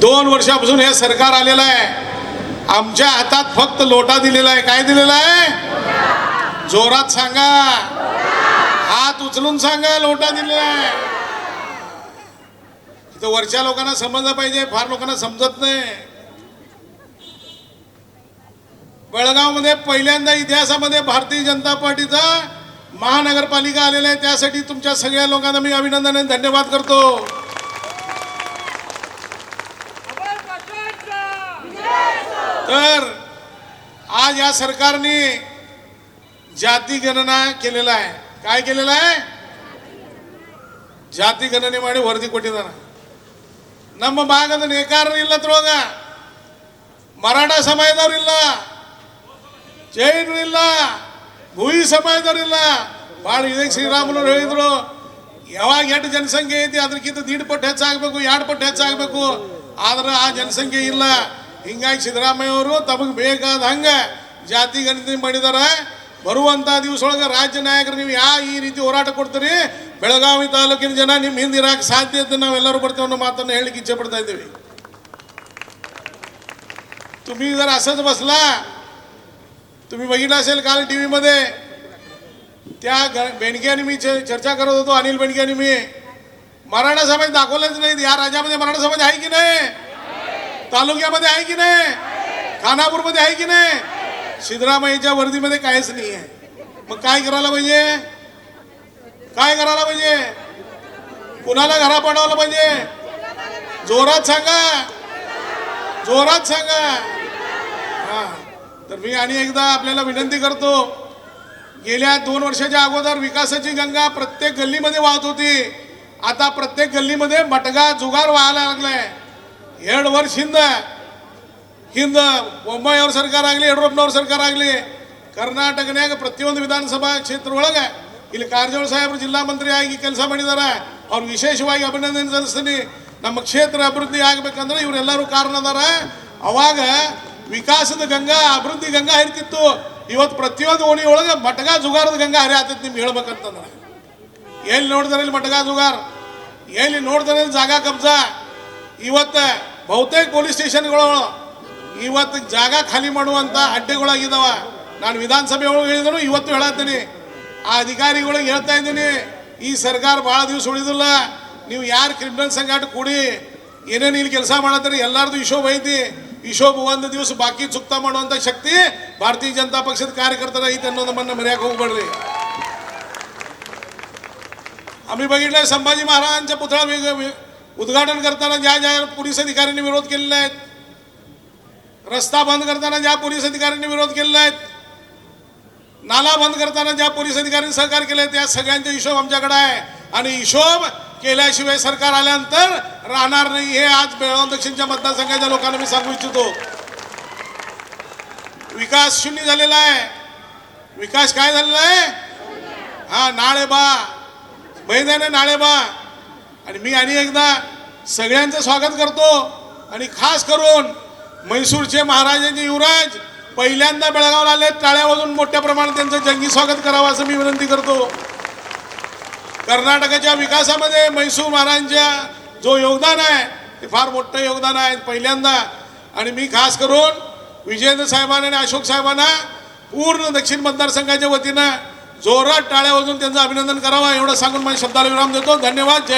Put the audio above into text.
2 वर्षापासून हे सरकार आलेलं आहे. आमच्या हातात फक्त लोटा दिलेला आहे. काय दिलेला आहे? जोरात सांगा, हात उचलून सांगा, लोटा दिलेला आहे. तर वरच्या लोकांना समजलं पाहिजे, फार लोकांना समजत नाही. बेळगावमध्ये पहिल्यांदा इतिहासामध्ये भारतीय जनता पार्टीचा महानगरपालिका आलेला आहे. त्यासाठी तुमच्या सगळ्या लोकांना मी अभिनंदन आणि धन्यवाद करतो. तर आज या सरकारने जाती गणना केलेला आहे. काय केलेलं आहे? ಜಾತಿ ಗಣನೆ ಮಾಡಿ ವರದಿ ಕೊಟ್ಟಿದ್ದಾನೆ. ನಮ್ಮ ಭಾಗದ ನೇಕಾರರು ಇಲ್ಲ ತ್ರೋಗ, ಮರಾಠ ಸಮಾಜದವರಿಲ್ಲ, ಜೈನರು ಇಲ್ಲ, ಭೂಯಿ ಸಮಾಜದವರಿಲ್ಲ. ಭಾಳ ಇದಕ್ಕೆ ಶ್ರೀರಾಮುಲು ಹೇಳಿದ್ರು, ಯಾವಾಗ ಎಷ್ಟು ಜನಸಂಖ್ಯೆ ಐತಿ ಅದಕ್ಕಿಂತ 1.5 ಪಟ್ಟು ಹೆಚ್ಚಾಗಬೇಕು, 2 ಪಟ್ಟು ಹೆಚ್ಚಾಗಬೇಕು. ಆದ್ರೆ ಆ ಜನಸಂಖ್ಯೆ ಇಲ್ಲ. ಹಿಂಗಾಗಿ ಸಿದ್ದರಾಮಯ್ಯ ಅವರು ತಮಗೆ ಬೇಕಾದ ಹಂಗೆ ಜಾತಿ ಗಣನೆ ಮಾಡಿದ್ದಾರೆ. ಬರುವಂಥ ದಿವಸದೊಳಗೆ ರಾಜ್ಯ ನಾಯಕರು ನೀವು ಈ ರೀತಿ ಹೋರಾಟ ಕೊಡ್ತೀರಿ, ಬೆಳಗಾವಿ ತಾಲೂಕಿನ ಜನ ನಿಮ್ಮ ಹಿಂದೆ ಇರಕ್ಕೆ ಸಾಧ್ಯತೆ ನಾವೆಲ್ಲರೂ ಬರ್ತೀವಿ ಅನ್ನೋ मातನ್ನು ಹೇಳಲಿಕ್ಕೆ इच्छा पडता इದ್ದೀವಿ. तुम्ही जर असंच बसला, तुम्ही बघितलं असेल काल टीव्ही मध्ये त्या बेंडके मी चर्चा करत होतो, अनिल बेंडके आणि मी. मराठा समाज दाखवलेच नाही. या राज्यामध्ये मराठा समाज आहे की नाही? तालुक्यामध्ये आहे की नाही? खानापूरमध्ये आहे की नाही? सिद्धरामय्याच्या वर्दीमध्ये काहीच नाही आहे. मग काय करायला पाहिजे? काय करायला पाहिजे? कुणाला घरा पाठवलं पाहिजे? जोरात सांगा, जोरात सांगा. हा, तर मी आणि एकदा आपल्याला विनंती करतो, गेल्या 2 वर्षाच्या अगोदर विकासाची गंगा प्रत्येक गल्लीमध्ये वाहत होती. आता प्रत्येक गल्लीमध्ये मटगा जुगार व्हायला लागलाय. 2 ವರ್ಷ ಹಿಂದೆ ಬೊಮ್ಮಾಯಿಯವ್ರ ಸರ್ಕಾರ ಆಗಲಿ, ಯಡಿಯೂರಪ್ಪನವ್ರ ಸರ್ಕಾರ ಆಗಲಿ, ಕರ್ನಾಟಕನ್ಯಾಗ ಪ್ರತಿಯೊಂದು ವಿಧಾನಸಭಾ ಕ್ಷೇತ್ರ ಒಳಗೆ ಇಲ್ಲಿ ಕಾರಜೋಳ ಸಾಹೇಬರು ಜಿಲ್ಲಾ ಮಂತ್ರಿ ಆಗಿ ಕೆಲಸ ಮಾಡಿದ್ದಾರೆ. ಅವ್ರು ವಿಶೇಷವಾಗಿ ಅಭಿನಂದನೆ ಸಲ್ಲಿಸ್ತೀನಿ. ನಮ್ಮ ಕ್ಷೇತ್ರ ಅಭಿವೃದ್ಧಿ ಆಗಬೇಕಂದ್ರೆ ಇವರೆಲ್ಲರೂ ಕಾರಣ ಅದಾರ. ಅವಾಗ ವಿಕಾಸದ ಗಂಗಾ, ಅಭಿವೃದ್ಧಿ ಗಂಗಾ ಹರಿತಿತ್ತು. ಇವತ್ತು ಪ್ರತಿಯೊಂದು ಓಣಿ ಒಳಗೆ ಮಟಗಾ ಜುಗಾರದ ಗಂಗಾ ಹರಿಯಾತೈತಿ. ನಿಮ್ಗೆ ಹೇಳ್ಬೇಕಂತಂದ್ರೆ ಎಲ್ಲಿ ನೋಡಿದ್ರೆ ಇಲ್ಲಿ ಮಟಗಾ ಜುಗಾರ್, ಎಲ್ಲಿ ನೋಡಿದ್ರೆ ಜಾಗ ಕಬ್ಜಾ. ಇವತ್ತು ಬಹುತೇಕ ಪೊಲೀಸ್ ಸ್ಟೇಷನ್ಗಳು ಇವತ್ತು ಜಾಗ ಖಾಲಿ ಮಾಡುವಂಥ ಅಡ್ಡೆಗಳಾಗಿದ್ದಾವ. ನಾನು ವಿಧಾನಸಭೆ ಒಳಗೆ ಹೇಳಿದ್ರು, ಇವತ್ತು ಹೇಳತ್ತೀನಿ, ಆ ಅಧಿಕಾರಿಗಳಿಗೆ ಹೇಳ್ತಾ ಇದ್ದೀನಿ, ಈ ಸರ್ಕಾರ ಭಾಳ ದಿವಸ ಉಳಿದಿಲ್ಲ. ನೀವು ಯಾರು ಕ್ರಿಮಿನಲ್ ಸಂಘಟ ಕೂಡಿ ಏನೇನು ಇಲ್ಲಿ ಕೆಲಸ ಮಾಡತ್ತೀರಿ ಎಲ್ಲರದು ಹಿಶೋಬ್ ಐತಿ. ಹಿಶೋಬ್ ಒಂದು ದಿವಸ ಬಾಕಿ ಚುಕ್ತಾ ಮಾಡುವಂಥ ಶಕ್ತಿ ಭಾರತೀಯ ಜನತಾ ಪಕ್ಷದ ಕಾರ್ಯಕರ್ತರ ಐತಿ ಅನ್ನೋದನ್ನ ಮರ್ಯಾಕೆ ಹೋಗ್ಬೇಡ್ರಿ. आम्ही बघितलंय संभाजी महाराजांच्या पुतळा उद्घाटन करताना ज्या ज्या पोलीस अधिकाऱ्यांनी विरोध केलेला आहे, रस्ता बंद करताना ज्या पोलीस अधिकाऱ्यांनी विरोध केलेला आहे, नाला बंद करताना ज्या पोलीस अधिकाऱ्यांनी सहकार्य केले, त्या सगळ्यांचा हिशोब आमच्याकडे आहे. आणि हिशोब केल्याशिवाय सरकार आल्यानंतर राहणार नाही. हे आज बेळगाव दक्षिणच्या मतदारसंघाच्या लोकांना मी सांगू इच्छितो. विकास शून्य झालेला आहे. विकास काय झालेला आहे? हा, नाळे बा मैदाने नाळे बा. आणि मी आणि एकदा सगळ्यांचं स्वागत करतो. आणि खास करून म्हैसूरचे महाराजांचे युवराज पहिल्यांदा बेळगावला आले. टाळ्या वाजवून मोठ्या प्रमाणात त्यांचं जंगी स्वागत करावं असं मी विनंती करतो. कर्नाटकाच्या विकासामध्ये म्हैसूर महाराजांच्या जो योगदान आहे ते फार मोठं योगदान आहे पहिल्यांदा. आणि मी खास करून विजेंद्र साहेबांना आणि अशोक साहेबांना पूर्ण दक्षिण मतदारसंघाच्या वतीनं जोरात टाळ्या वाजवून त्यांचं अभिनंदन करावं एवढं सांगून माझ्या शब्दाला विराम देतो. धन्यवाद. जय